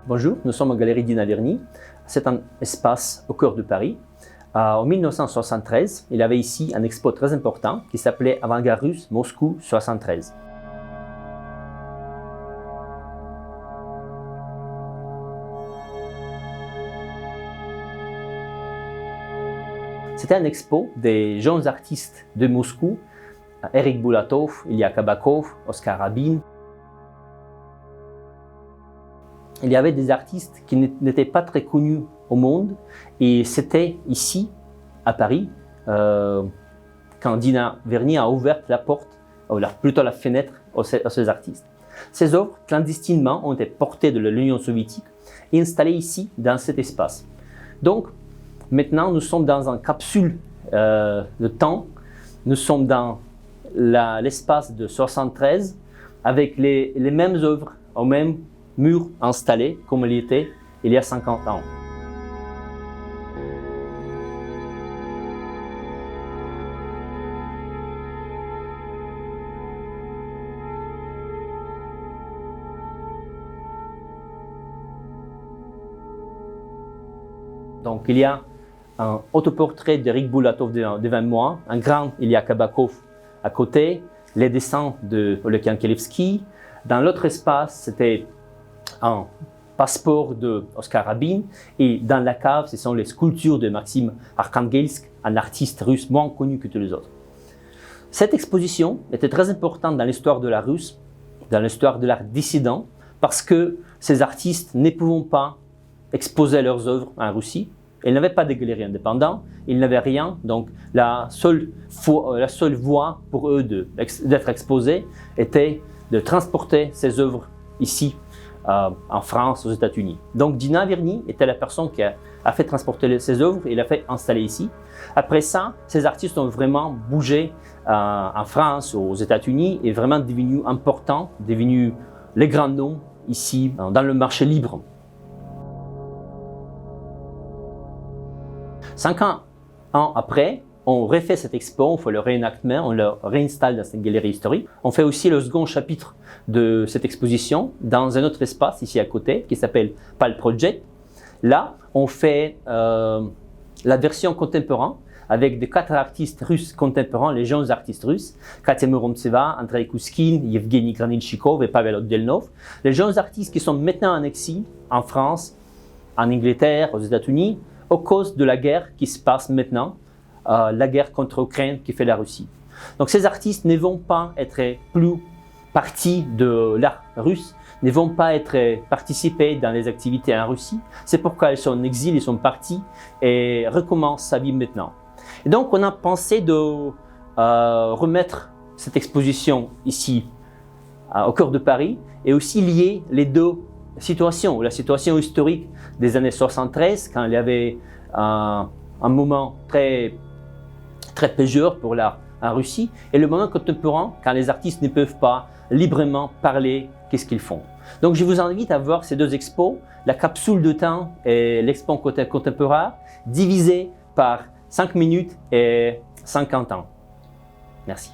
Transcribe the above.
Bonjour, nous sommes en Galerie Dina Verny. C'est un espace au cœur de Paris. En 1973, il y avait ici un expo très important qui s'appelait Avant-garde russe Moscou 73. C'était un expo des jeunes artistes de Moscou, Eric Bulatov, Ilya Kabakov, Oskar Rabin. Il y avait des artistes qui n'étaient pas très connus au monde et c'était ici, à Paris, quand Dina Verny a ouvert la porte, ou plutôt la fenêtre à ces artistes. Ces œuvres, clandestinement, ont été portées de l'Union soviétique et installées ici, dans cet espace. Donc, maintenant, nous sommes dans une capsule de temps. Nous sommes dans l'espace de 73 avec les mêmes œuvres au même mur installé comme il était il y a 50 ans. Donc il y a un autoportrait d'Eric Bulatov devant moi, un grand Ilya Kabakov à côté, les dessins de Oleksiy Kelevski. Dans l'autre espace, c'était un passeport de Oskar Rabin et dans la cave, ce sont les sculptures de Maxime Arkhangelsk, un artiste russe moins connu que tous les autres. Cette exposition était très importante dans l'histoire de l'art russe, dans l'histoire de l'art dissident, parce que ces artistes ne pouvaient pas exposer leurs œuvres en Russie. Ils n'avaient pas de galeries indépendantes, ils n'avaient rien, donc la seule voie pour eux d'être exposés était de transporter ces œuvres ici, en France, aux États-Unis. Donc Dina Verny était la personne qui a fait transporter ces œuvres et l'a fait installer ici. Après ça, ces artistes ont vraiment bougé en France, aux États-Unis et vraiment devenus importants, devenus les grands noms ici dans le marché libre. 5 ans après, on refait cette expo, on fait le réenactement, on le réinstalle dans cette galerie historique. On fait aussi le second chapitre de cette exposition dans un autre espace ici à côté qui s'appelle PAL Project. Là, on fait la version contemporaine avec des 4 artistes russes contemporains, les jeunes artistes russes, Katia Muromtseva, Andrei Kouskin, Yevgeny Granilchikov et Pavel Oddelnov. Les jeunes artistes qui sont maintenant en exil en France, en Angleterre, aux États-Unis, à cause de la guerre qui se passe maintenant, la guerre contre l'Ukraine qui fait la Russie. Donc ces artistes ne vont pas être plus partie de l'art russe, ne vont pas être participer dans les activités en Russie. C'est pourquoi ils sont en exil, ils sont partis et recommencent sa vie maintenant. Et donc on a pensé de remettre cette exposition ici au cœur de Paris et aussi lier les deux situations, la situation historique des années 73 quand il y avait un moment très péjeur pour l'art en Russie et le moment contemporain quand les artistes ne peuvent pas librement parler qu'est-ce qu'ils font. Donc je vous invite à voir ces deux expos, la capsule de temps et l'expo contemporain divisé par 5 minutes et 50 ans. Merci.